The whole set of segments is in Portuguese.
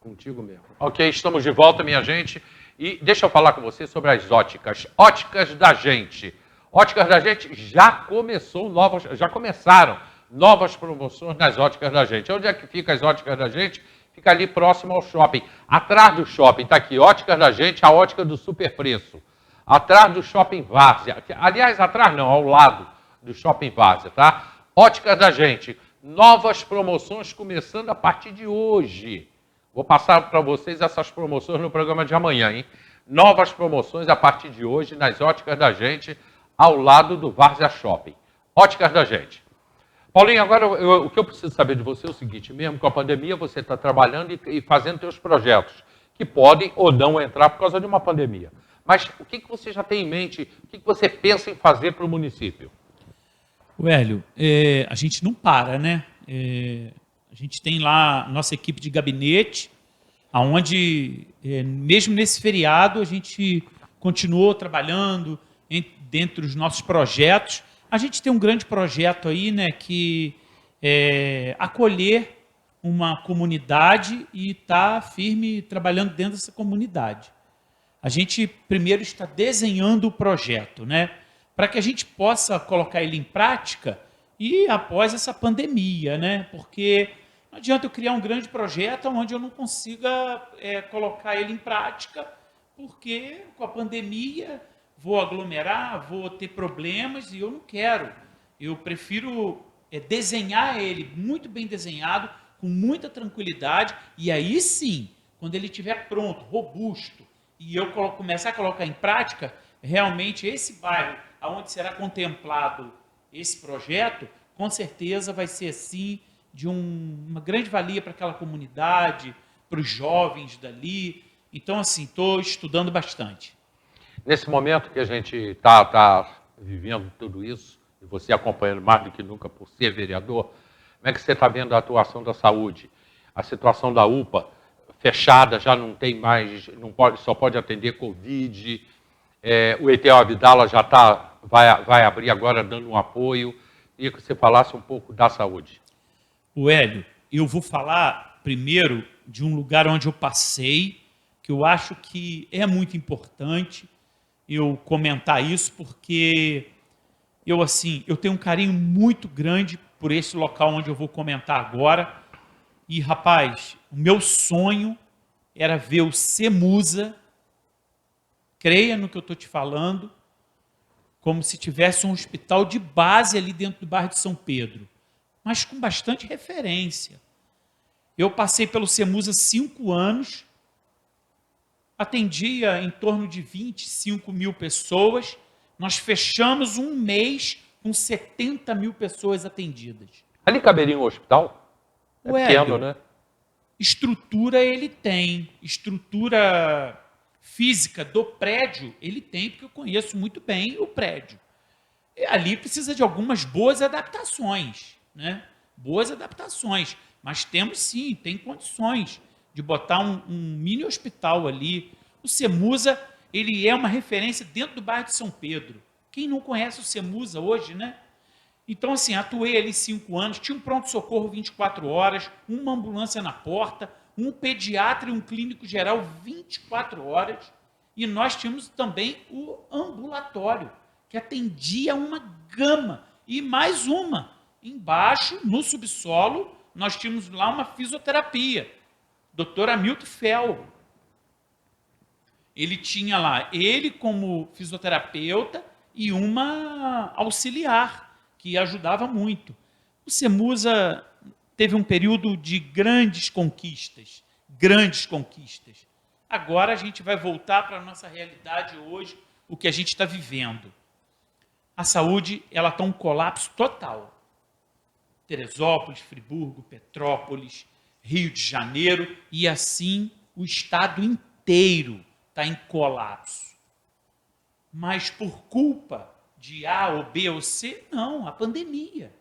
Contigo mesmo. Ok, estamos de volta, minha gente. E deixa eu falar com você sobre as óticas. Óticas da Gente. Óticas da Gente já começaram novas promoções nas óticas da Gente. Onde é que fica as óticas da Gente? Fica ali próximo ao shopping. Atrás do shopping está aqui, Óticas da Gente, a ótica do super preço. Atrás do Shopping Várzea. Aliás, atrás não, ao lado do Shopping Várzea, tá? Óticas da Gente. Novas promoções começando a partir de hoje. Vou passar para vocês essas promoções no programa de amanhã, hein? Novas promoções a partir de hoje nas Óticas da Gente, ao lado do Várzea Shopping. Óticas da Gente. Paulinho, agora o que eu preciso saber de você é o seguinte, mesmo com a pandemia você está trabalhando e fazendo seus projetos, que podem ou não entrar por causa de uma pandemia. Mas o que você já tem em mente, o que você pensa em fazer para o município? Hélio, a gente não para, né? A gente tem lá nossa equipe de gabinete, onde, mesmo nesse feriado, a gente continuou trabalhando dentro dos nossos projetos. A gente tem um grande projeto aí, né, que é acolher uma comunidade e estar firme trabalhando dentro dessa comunidade. A gente primeiro está desenhando o projeto, né, para que a gente possa colocar ele em prática e após essa pandemia, né, porque não adianta eu criar um grande projeto onde eu não consiga colocar ele em prática, porque com a pandemia vou aglomerar, vou ter problemas e eu não quero. Eu prefiro desenhar ele muito bem desenhado, com muita tranquilidade, e aí sim, quando ele estiver pronto, robusto, e eu começar a colocar em prática, realmente esse bairro, onde será contemplado esse projeto, com certeza vai ser assim, de uma grande valia para aquela comunidade, para os jovens dali. Então, assim, estou estudando bastante. Nesse momento que a gente está vivendo tudo isso, e você acompanhando mais do que nunca por ser vereador, como é que você está vendo a atuação da saúde? A situação da UPA fechada, já não tem mais, não pode, só pode atender Covid, o ETO Abdala já vai abrir agora dando um apoio. Queria que você falasse um pouco da saúde. Hélio, eu vou falar primeiro de um lugar onde eu passei, que eu acho que é muito importante eu comentar isso, porque eu tenho um carinho muito grande por esse local onde eu vou comentar agora. E, rapaz, o meu sonho era ver o CEMUSA, creia no que eu estou te falando, como se tivesse um hospital de base ali dentro do bairro de São Pedro, mas com bastante referência. Eu passei pelo CEMUSA 5 anos, atendia em torno de 25 mil pessoas, nós fechamos um mês com 70 mil pessoas atendidas. Ali caberia um hospital? É pequeno, né? Estrutura ele tem, estrutura física do prédio ele tem, porque eu conheço muito bem o prédio. E ali precisa de algumas boas adaptações, né? Boas adaptações, mas temos sim, tem condições de botar um mini hospital ali. O CEMUSA, ele é uma referência dentro do bairro de São Pedro. Quem não conhece o CEMUSA hoje, né? Então, assim, atuei ali 5 anos, tinha um pronto-socorro 24 horas, uma ambulância na porta, um pediatra e um clínico geral 24 horas, e nós tínhamos também o ambulatório, que atendia uma gama, e mais uma, embaixo, no subsolo, nós tínhamos lá uma fisioterapia, Dr. Hamilton Fel. Ele tinha lá, ele como fisioterapeuta e uma auxiliar, que ajudava muito. O CEMUSA teve um período de grandes conquistas, grandes conquistas. Agora a gente vai voltar para a nossa realidade hoje, o que a gente está vivendo. A saúde, ela está um colapso total. Teresópolis, Friburgo, Petrópolis, Rio de Janeiro, e assim o estado inteiro está em colapso. Mas por culpa de A ou B ou C, não, a pandemia.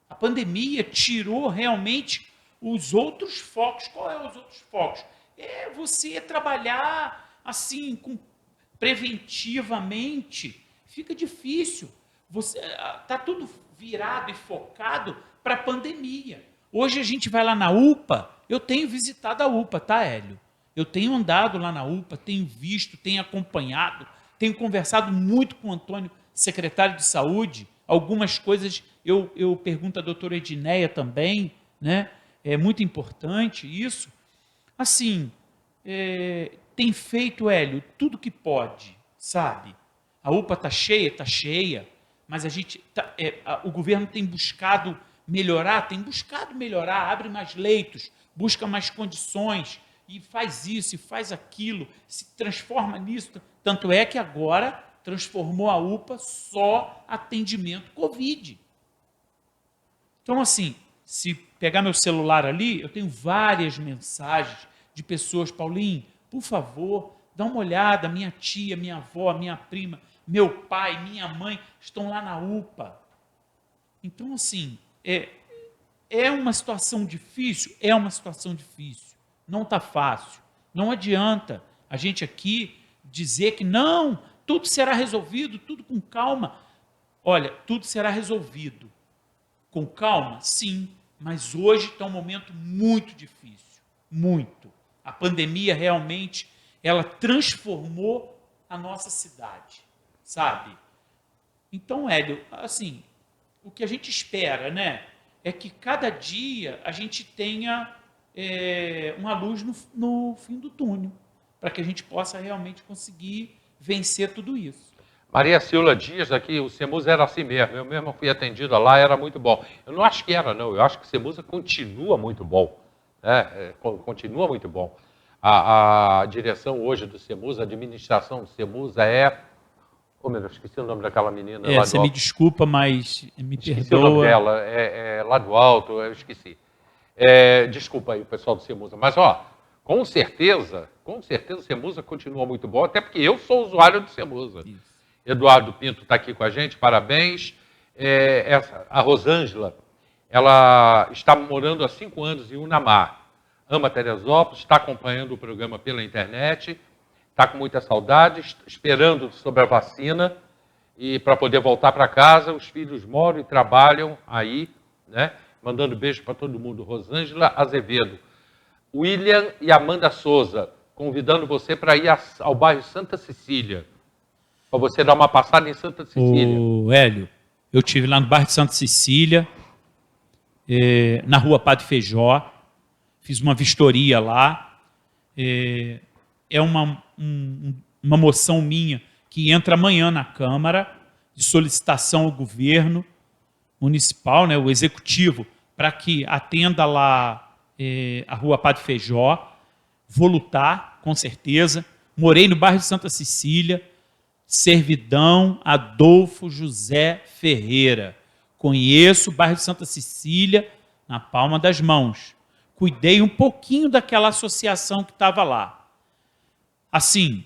A pandemia tirou realmente os outros focos. Qual é os outros focos? É você trabalhar assim, preventivamente. Fica difícil. Está tudo virado e focado para a pandemia. Hoje a gente vai lá na UPA, eu tenho visitado a UPA, tá, Hélio? Eu tenho andado lá na UPA, tenho visto, tenho acompanhado, tenho conversado muito com o Antônio, secretário de Saúde. Algumas coisas eu pergunto à doutora Edneia também, né? É muito importante isso. Assim, tem feito, Hélio, tudo que pode, sabe? A UPA está cheia, mas o governo tem buscado melhorar, abre mais leitos, busca mais condições, e faz isso, e faz aquilo, se transforma nisso. Tanto é que agora transformou a UPA só atendimento Covid. Então, assim, se pegar meu celular ali, eu tenho várias mensagens de pessoas, Paulinho, por favor, dá uma olhada, minha tia, minha avó, minha prima, meu pai, minha mãe estão lá na UPA. Então, assim, é uma situação difícil? É uma situação difícil. Não está fácil. Não adianta a gente aqui dizer que não, tudo será resolvido, tudo com calma. Olha, tudo será resolvido. Com calma? Sim, mas hoje está um momento muito difícil. Muito. A pandemia realmente, ela transformou a nossa cidade, sabe? Então, Hélio, assim, o que a gente espera, né, é que cada dia a gente tenha uma luz no fim do túnel, para que a gente possa realmente conseguir vencer tudo isso. Maria Silva Dias aqui, o Semusa era assim mesmo, eu mesmo fui atendida lá, era muito bom. Eu não acho que era, não, eu acho que o Semusa continua muito bom, né? Continua muito bom. A direção hoje do Semusa, a administração do Semusa oh, meu Deus, esqueci o nome daquela menina lá do Você me desculpa, mas me esqueci perdoa. o nome dela, lá do alto, eu esqueci. Desculpa aí o pessoal do Semusa, mas ó, com certeza o Semusa continua muito bom, até porque eu sou usuário do Semusa. Isso. Eduardo Pinto está aqui com a gente, parabéns. A Rosângela, ela está morando há 5 anos em Unamar, ama Teresópolis, está acompanhando o programa pela internet, está com muita saudade, esperando sobre a vacina, e para poder voltar para casa. Os filhos moram e trabalham aí, né? Mandando beijo para todo mundo. Rosângela Azevedo. William e Amanda Souza, convidando você para ir ao bairro Santa Cecília, para você dar uma passada em Santa Cecília. Ô, Hélio, eu estive lá no bairro de Santa Cecília, na rua Padre Feijó, fiz uma vistoria lá. É uma moção minha que entra amanhã na Câmara, de solicitação ao governo municipal, né, o executivo, para que atenda lá a rua Padre Feijó. Vou lutar, com certeza. Morei no bairro de Santa Cecília, Servidão Adolfo José Ferreira. Conheço o bairro de Santa Cecília na palma das mãos. Cuidei um pouquinho daquela associação que estava lá. Assim,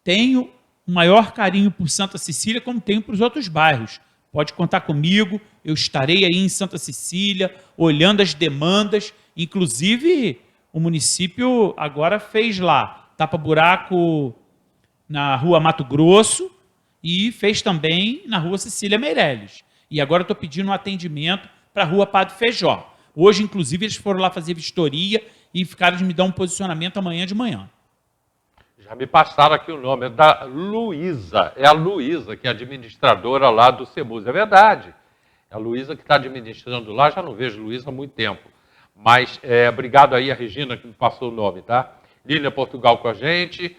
tenho o maior carinho por Santa Cecília, como tenho para os outros bairros. Pode contar comigo, eu estarei aí em Santa Cecília, olhando as demandas. Inclusive, o município agora fez lá tapa-buraco na rua Mato Grosso e fez também na rua Cecília Meirelles. E agora estou pedindo um atendimento para a rua Padre Feijó. Hoje, inclusive, eles foram lá fazer vistoria e ficaram de me dar um posicionamento amanhã de manhã. Já me passaram aqui o nome, é da Luísa. É a Luísa, que é administradora lá do Semusa. É verdade. É a Luísa que está administrando lá, já não vejo Luísa há muito tempo. Mas obrigado aí a Regina que me passou o nome, tá? Lília Portugal com a gente.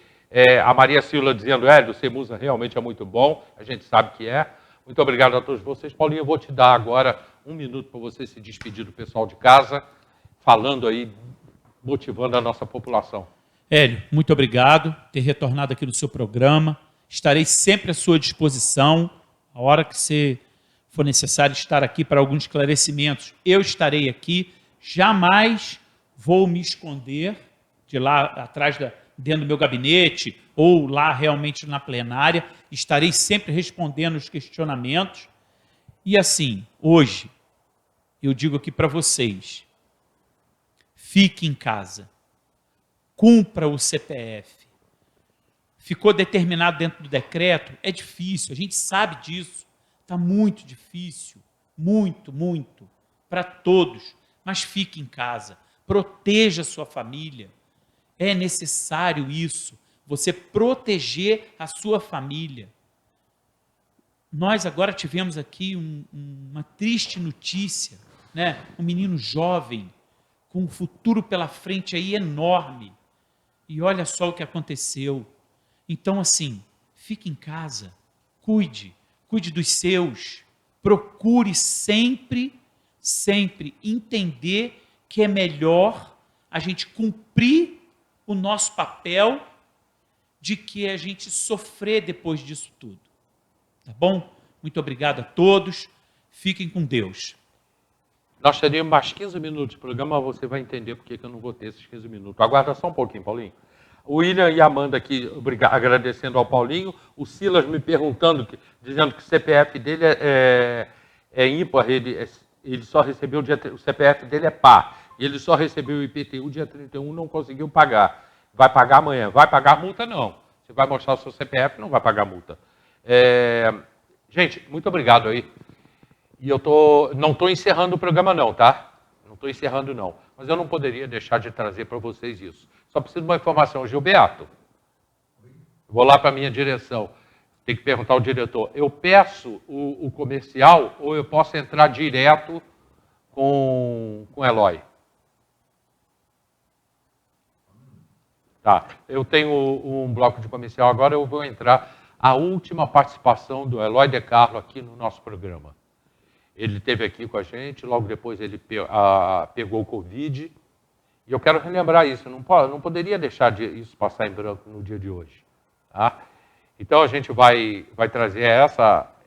A Maria Silva dizendo, o Semusa realmente é muito bom. A gente sabe que é. Muito obrigado a todos vocês. Paulinho, eu vou te dar agora 1 minuto para você se despedir do pessoal de casa, falando aí, motivando a nossa população. Hélio, muito obrigado por ter retornado aqui no seu programa. Estarei sempre à sua disposição. A hora que você for necessário estar aqui para alguns esclarecimentos, eu estarei aqui. Jamais vou me esconder de lá atrás, dentro do meu gabinete, ou lá realmente na plenária. Estarei sempre respondendo os questionamentos. E assim, hoje, eu digo aqui para vocês, fique em casa. Cumpra o CPF. Ficou determinado dentro do decreto, é difícil, a gente sabe disso. Está muito difícil, muito, para todos. Mas fique em casa. proteja a sua família. É necessário isso, você proteger a sua família. Nós agora tivemos aqui uma triste notícia, né? Um menino jovem, com um futuro pela frente aí enorme. E olha só o que aconteceu. Então, assim, fique em casa, cuide dos seus, procure sempre entender que é melhor a gente cumprir o nosso papel de que a gente sofrer depois disso tudo. Tá bom? Muito obrigado a todos. Fiquem com Deus. Nós teríamos mais 15 minutos de programa, mas você vai entender por que eu não vou ter esses 15 minutos. Aguarda só um pouquinho, Paulinho. O William e a Amanda aqui agradecendo ao Paulinho. O Silas me perguntando, dizendo que o CPF dele é ímpar, ele só recebeu o CPF dele é par. E ele só recebeu o IPTU dia 31, não conseguiu pagar. Vai pagar amanhã. Vai pagar multa? Não. Você vai mostrar o seu CPF, não vai pagar multa. Gente, muito obrigado aí. E eu não estou encerrando o programa não, tá? Não estou encerrando não. Mas eu não poderia deixar de trazer para vocês isso. Só preciso de uma informação. Gilberto, vou lá para a minha direção. Tem que perguntar ao diretor. Eu peço o comercial ou eu posso entrar direto com o Eloy? Tá. Eu tenho um bloco de comercial agora, eu vou entrar a última participação do Eloy de Carlo aqui no nosso programa. Ele esteve aqui com a gente, logo depois ele pegou o Covid. E eu quero relembrar isso, não poderia deixar isso passar em branco no dia de hoje. Tá? Então a gente vai trazer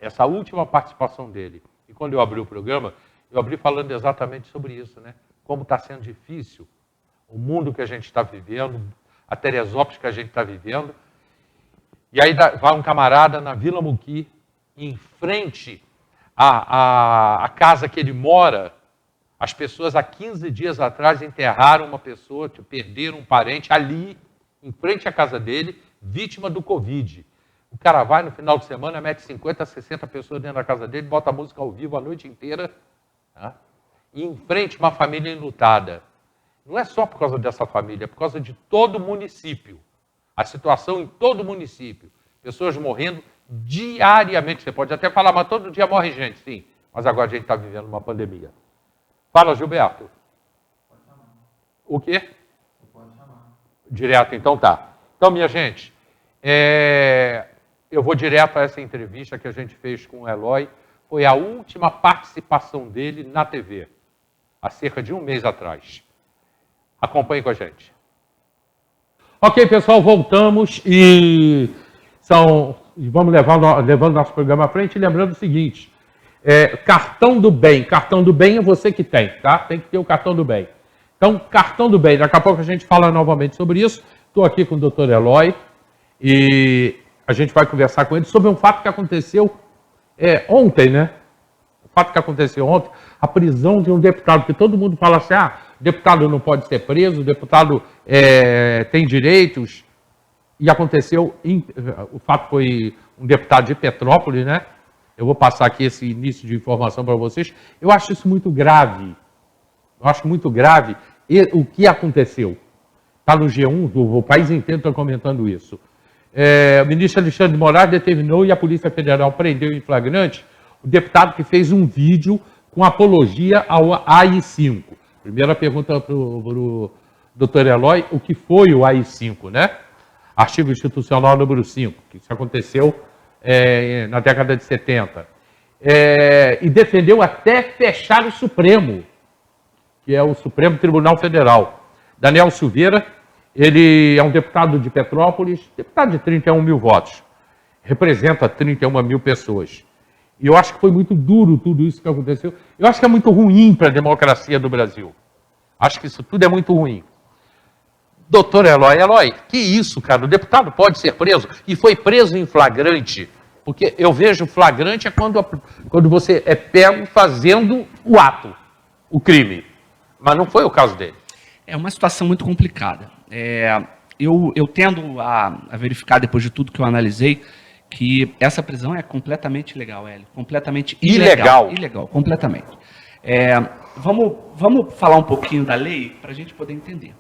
essa última participação dele. E quando eu abri o programa, eu abri falando exatamente sobre isso, né? Como está sendo difícil o mundo que a gente está vivendo, a Teresópolis que a gente está vivendo. E aí vai um camarada na Vila Muqui, em frente à casa que ele mora. As pessoas há 15 dias atrás enterraram uma pessoa, perderam um parente ali, em frente à casa dele, vítima do Covid. O cara vai no final de semana, mete 50, 60 pessoas dentro da casa dele, bota a música ao vivo a noite inteira, tá? E em frente uma família enlutada. Não é só por causa dessa família, é por causa de todo o município. A situação em todo o município. Pessoas morrendo diariamente. Você pode até falar, mas todo dia morre gente, sim. Mas agora a gente está vivendo uma pandemia. Fala, Gilberto. Pode chamar. O quê? Pode chamar. Direto, então tá. Então, minha gente, eu vou direto a essa entrevista que a gente fez com o Eloy. Foi a última participação dele na TV, há cerca de um mês atrás. Acompanhe com a gente. Ok, pessoal, voltamos e vamos levando nosso programa à frente. Lembrando o seguinte, cartão do bem. Cartão do bem é você que tem, tá? Tem que ter o cartão do bem. Então, cartão do bem. Daqui a pouco a gente fala novamente sobre isso. Estou aqui com o Dr. Eloy e a gente vai conversar com ele sobre um fato que aconteceu ontem, né? O fato que aconteceu ontem, a prisão de um deputado, que todo mundo fala assim, deputado não pode ser preso, deputado tem direitos. E aconteceu, o fato foi um deputado de Petrópolis, né? Eu vou passar aqui esse início de informação para vocês. Eu acho isso muito grave. Eu acho muito grave o que aconteceu. Está no G1, o país inteiro está comentando isso. O ministro Alexandre de Moraes determinou e a Polícia Federal prendeu em flagrante o deputado que fez um vídeo com apologia ao AI-5. Primeira pergunta para o Dr. Eloy, o que foi o AI-5, né? Artigo Institucional número 5, que isso aconteceu na década de 70. E defendeu até fechar o Supremo, que é o Supremo Tribunal Federal. Daniel Silveira, ele é um deputado de Petrópolis, deputado de 31 mil votos, representa 31 mil pessoas. E eu acho que foi muito duro tudo isso que aconteceu. Eu acho que é muito ruim para a democracia do Brasil. Acho que isso tudo é muito ruim. Doutor Eloy, que isso, cara? O deputado pode ser preso? E foi preso em flagrante. Porque eu vejo flagrante quando você é pego fazendo o ato, o crime. Mas não foi o caso dele. É uma situação muito complicada. Eu tendo a verificar, depois de tudo que eu analisei, que essa prisão é completamente ilegal, Hélio. Completamente ilegal. Ilegal? Ilegal, completamente. vamos falar um pouquinho da lei para a gente poder entender.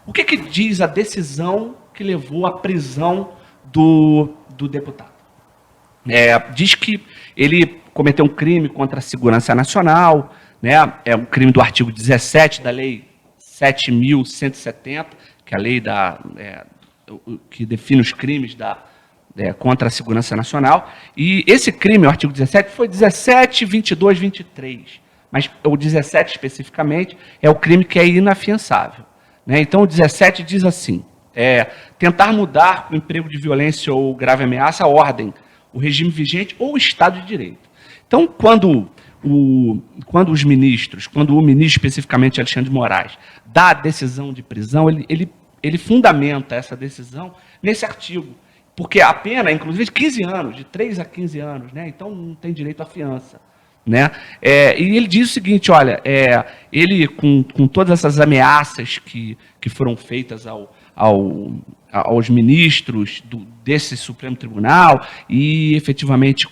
O que diz a decisão que levou à prisão do deputado? Diz que ele cometeu um crime contra a segurança nacional, né? É um crime do artigo 17 da Lei 7.170, que é a lei que define os crimes contra a segurança nacional. E esse crime, o artigo 17, foi 17, 22, 23. Mas o 17 especificamente é o crime que é inafiançável, né? Então o 17 diz assim: tentar mudar com emprego de violência ou grave ameaça a ordem, o regime vigente ou o Estado de Direito. Então, quando o ministro especificamente Alexandre de Moraes, dá a decisão de prisão, ele fundamenta essa decisão nesse artigo, porque a pena, inclusive, de 15 anos, de 3 a 15 anos, né? Então não tem direito à fiança, né? E ele diz o seguinte: olha, ele, com todas essas ameaças que foram feitas aos ministros desse Supremo Tribunal e, efetivamente,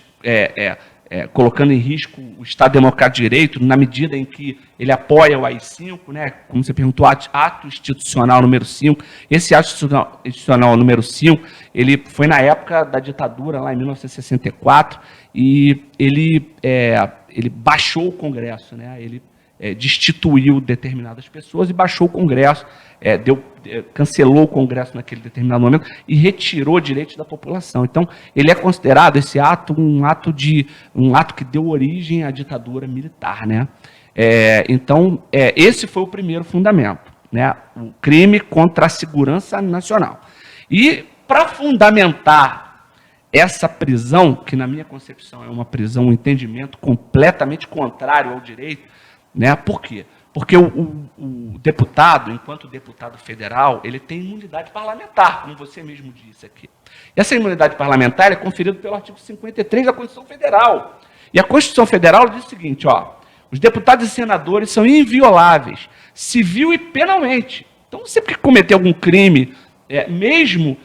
colocando em risco o Estado Democrático de Direito, na medida em que ele apoia o AI-5, né, como você perguntou, ato institucional número 5. Esse ato institucional número 5, ele foi na época da ditadura, lá em 1964, e ele baixou o Congresso, né, ele destituiu determinadas pessoas e baixou o Congresso, cancelou o Congresso naquele determinado momento e retirou direitos da população. Então, ele é considerado, esse ato, um ato que deu origem à ditadura militar, né? Então, esse foi o primeiro fundamento, né? O crime contra a segurança nacional. E, para fundamentar essa prisão, que na minha concepção é uma prisão, um entendimento completamente contrário ao direito, né? Por quê? Porque o deputado, enquanto deputado federal, ele tem imunidade parlamentar, como você mesmo disse aqui. E essa imunidade parlamentar é conferida pelo artigo 53 da Constituição Federal. E a Constituição Federal diz o seguinte: os deputados e senadores são invioláveis, civil e penalmente. Então, sempre que cometer algum crime, mesmo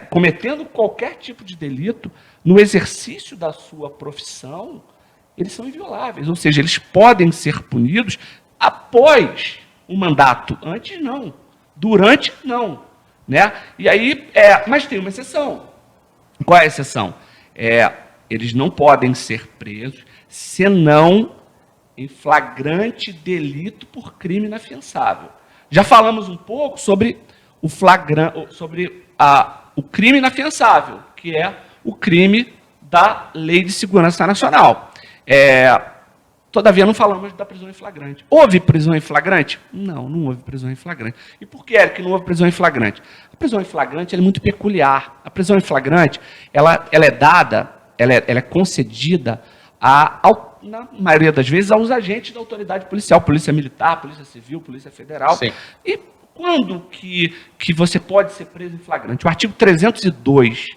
cometendo qualquer tipo de delito, no exercício da sua profissão, eles são invioláveis, ou seja, eles podem ser punidos após o mandato. Antes não, durante não, né? E aí, mas tem uma exceção. Qual é a exceção? Eles não podem ser presos senão em flagrante delito por crime inafiançável. Já falamos um pouco sobre o crime inafiançável, que é o crime da Lei de Segurança Nacional. Todavia, não falamos da prisão em flagrante. Houve prisão em flagrante? Não, não houve prisão em flagrante. E por que não houve prisão em flagrante? A prisão em flagrante é muito peculiar. A prisão em flagrante, ela é dada, ela é concedida, na maioria das vezes, aos agentes da autoridade policial, polícia militar, polícia civil, polícia federal. Sim. E quando que você pode ser preso em flagrante? O artigo 302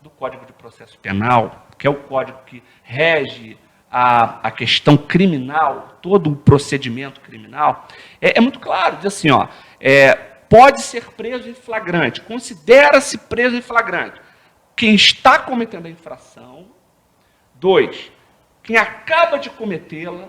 do Código de Processo Penal, que é o código que rege a questão criminal, todo o procedimento criminal, é muito claro, diz assim, pode ser preso em flagrante, considera-se preso em flagrante quem está cometendo a infração, 2, quem acaba de cometê-la,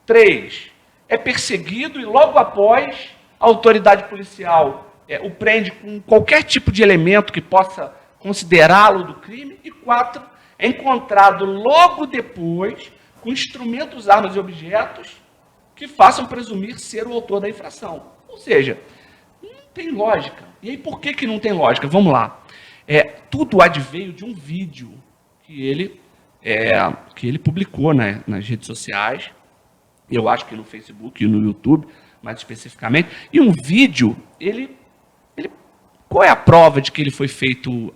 3, é perseguido e logo após a autoridade policial o prende com qualquer tipo de elemento que possa considerá-lo do crime, e 4, é encontrado logo depois com instrumentos, armas e objetos que façam presumir ser o autor da infração. Ou seja, não tem lógica. E aí, por que não tem lógica? Vamos lá. Tudo adveio de um vídeo que ele publicou, né, nas redes sociais, eu acho que no Facebook e no YouTube, mais especificamente, e um vídeo, qual é a prova de que ele foi feito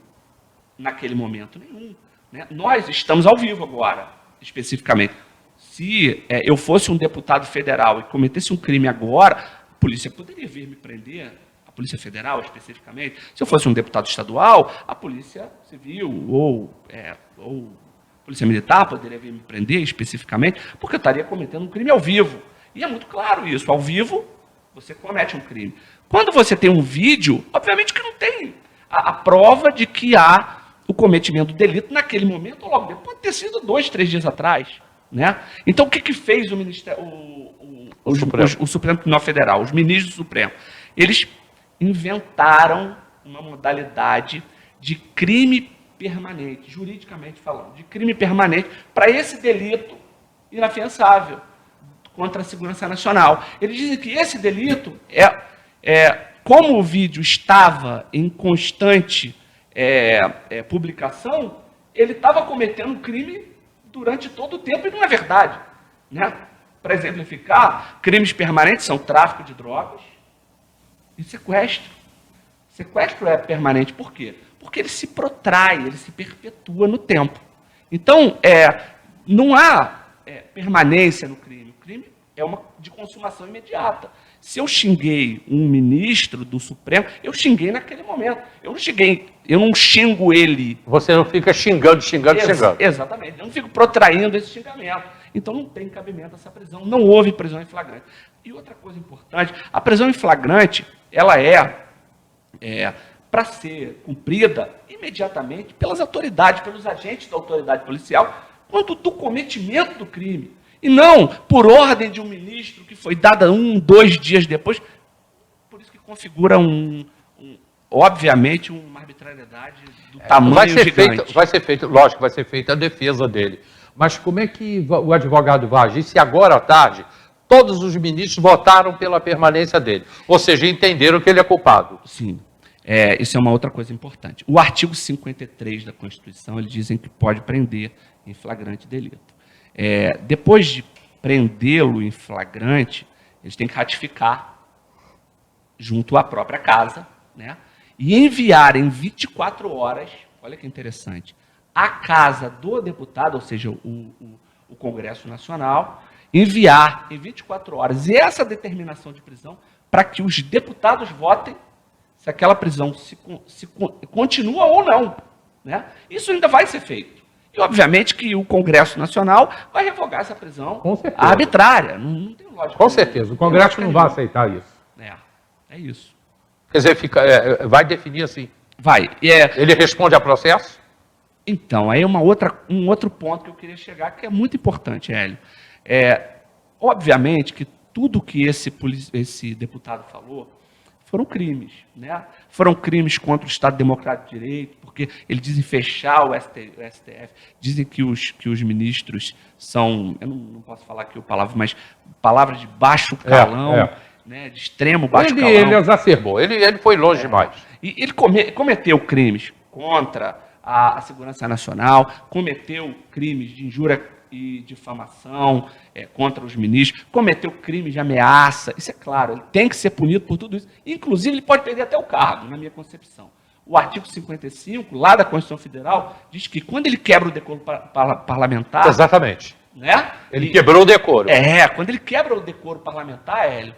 naquele momento? Nenhum. Né? Nós estamos ao vivo agora, especificamente. Se eu fosse um deputado federal e cometesse um crime agora, a polícia poderia vir me prender, a Polícia Federal especificamente. Se eu fosse um deputado estadual, a Polícia Civil ou Polícia Militar poderia vir me prender especificamente, porque eu estaria cometendo um crime ao vivo. E é muito claro isso, ao vivo você comete um crime. Quando você tem um vídeo, obviamente que não tem a prova de que há o cometimento do delito naquele momento ou logo depois. Pode ter sido 2, 3 dias atrás. Né? Então, o que fez o Ministério, o Supremo Tribunal Federal, os ministros do Supremo, eles inventaram uma modalidade de crime permanente, juridicamente falando, de crime permanente para esse delito inafiançável contra a segurança nacional. Eles dizem que esse delito como o vídeo estava em constante publicação, ele estava cometendo crime durante todo o tempo, e não é verdade. Né? Para exemplificar, crimes permanentes são tráfico de drogas e sequestro. Sequestro é permanente, por quê? Porque ele se protrai, ele se perpetua no tempo. Então, não há permanência no crime. O crime é uma de consumação imediata. Se eu xinguei um ministro do Supremo, eu xinguei naquele momento. Eu não xingo ele. Você não fica xingando. Exatamente. Eu não fico protraindo esse xingamento. Então não tem cabimento essa prisão. Não houve prisão em flagrante. E outra coisa importante, a prisão em flagrante, ela para ser cumprida imediatamente pelas autoridades, pelos agentes da autoridade policial, quanto do cometimento do crime. E não por ordem de um ministro que foi dada 2 dias depois. Por isso que configura obviamente, uma arbitrariedade do tamanho gigante. Vai ser feita a defesa dele. Mas como é que o advogado vai agir se agora à tarde todos os ministros votaram pela permanência dele? Ou seja, entenderam que ele é culpado. Sim. Isso é uma outra coisa importante. O artigo 53 da Constituição, eles dizem que pode prender em flagrante delito. Depois de prendê-lo em flagrante, eles têm que ratificar junto à própria casa, né? E enviar em 24 horas, olha que interessante, à casa do deputado, ou seja, o Congresso Nacional, enviar em 24 horas essa determinação de prisão para que os deputados votem se aquela prisão se continua ou não. Né? Isso ainda vai ser feito. E, obviamente, que o Congresso Nacional vai revogar essa prisão arbitrária. Não tem lógica. Com certeza. O Congresso não vai aceitar isso. É isso. Quer dizer, vai definir assim. Vai. Ele responde a processo? Então, aí um outro ponto que eu queria chegar, que é muito importante, Hélio. Obviamente que tudo que esse deputado falou foram crimes. Né? Foram crimes contra o Estado Democrático de Direito, porque eles dizem fechar o STF, dizem que os ministros são, eu não posso falar aqui mas palavras de baixo calão, né, de extremo baixo calão. Ele exacerbou, ele foi longe demais. E ele cometeu crimes contra a segurança nacional, cometeu crimes de injúria e difamação contra os ministros, cometeu crimes de ameaça, isso é claro, ele tem que ser punido por tudo isso. Inclusive, ele pode perder até o cargo, na minha concepção. O artigo 55, lá da Constituição Federal, diz que quando ele quebra o decoro parlamentar... Exatamente. Né? Ele quebrou o decoro. Quando ele quebra o decoro parlamentar, Hélio,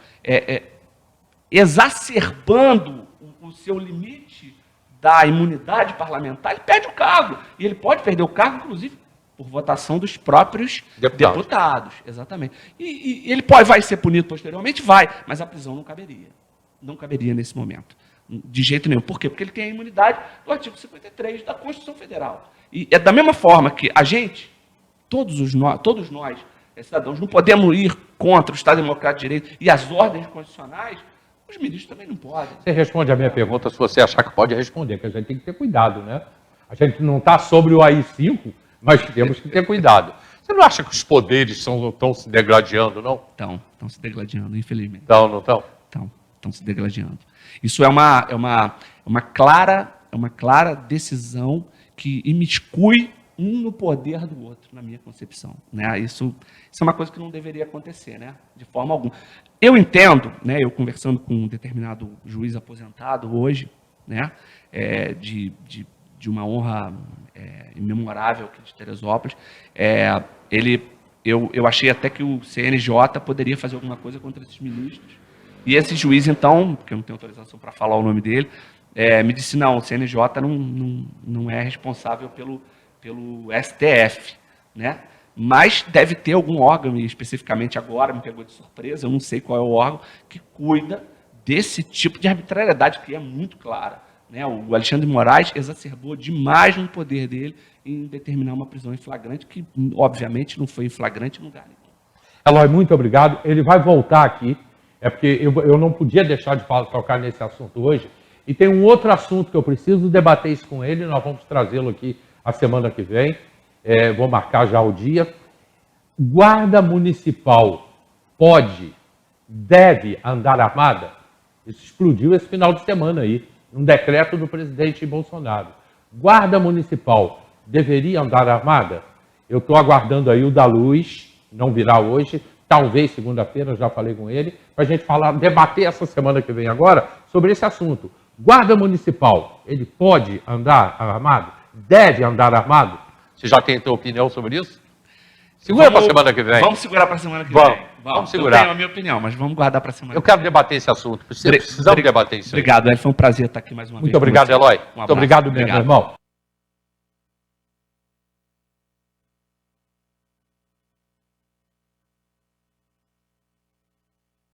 exacerbando o seu limite da imunidade parlamentar, ele perde o cargo. E ele pode perder o cargo, inclusive, por votação dos próprios deputados. Exatamente. E ele vai ser punido posteriormente? Vai, mas a prisão não caberia. Não caberia nesse momento. De jeito nenhum. Por quê? Porque ele tem a imunidade do artigo 53 da Constituição Federal. E é da mesma forma que a gente, todos nós, cidadãos, não podemos ir contra o Estado Democrático de Direito e as ordens constitucionais, os ministros também não podem. Você responde a minha pergunta se você achar que pode responder, que a gente tem que ter cuidado, né? A gente não está sobre o AI-5, mas temos que ter cuidado. Você não acha que os poderes estão se degladiando, não? Estão se degladiando, infelizmente. Não estão? Estão se degladiando. Isso é uma clara decisão que imiscui um no poder do outro, na minha concepção. Né? Isso é uma coisa que não deveria acontecer, né? De forma alguma. Eu entendo, né, eu conversando com um determinado juiz aposentado hoje, né, de uma honra imemorável aqui de Teresópolis, eu achei até que o CNJ poderia fazer alguma coisa contra esses ministros. E esse juiz, então, porque eu não tenho autorização para falar o nome dele, me disse, não, o CNJ não é responsável pelo STF, né? Mas deve ter algum órgão, e especificamente agora, me pegou de surpresa, eu não sei qual é o órgão, que cuida desse tipo de arbitrariedade, que é muito clara. Né? O Alexandre de Moraes exacerbou demais no poder dele em determinar uma prisão em flagrante, que obviamente não foi em flagrante em lugar nenhum. Eloy, muito obrigado. Ele vai voltar aqui, porque eu não podia deixar de tocar nesse assunto hoje. E tem um outro assunto que eu preciso debater isso com ele, nós vamos trazê-lo aqui a semana que vem. Vou marcar já o dia. Guarda Municipal deve andar armada? Isso explodiu esse final de semana aí, um decreto do presidente Bolsonaro. Guarda Municipal deveria andar armada? Eu estou aguardando aí o da Luz, não virá hoje, talvez segunda-feira, já falei com ele, para a gente debater essa semana que vem agora sobre esse assunto. Guarda Municipal, ele pode andar armado? Deve andar armado? Você já tem a sua opinião sobre isso? Segura para a semana que vem. Vamos segurar para a semana que vem. Vamos segurar. Eu tenho a minha opinião, mas vamos guardar para a semana que vem. Eu quero debater esse assunto. Precisamos debater isso. Obrigado, foi um prazer estar aqui mais uma vez. Muito obrigado, Eloy. Muito obrigado mesmo, irmão.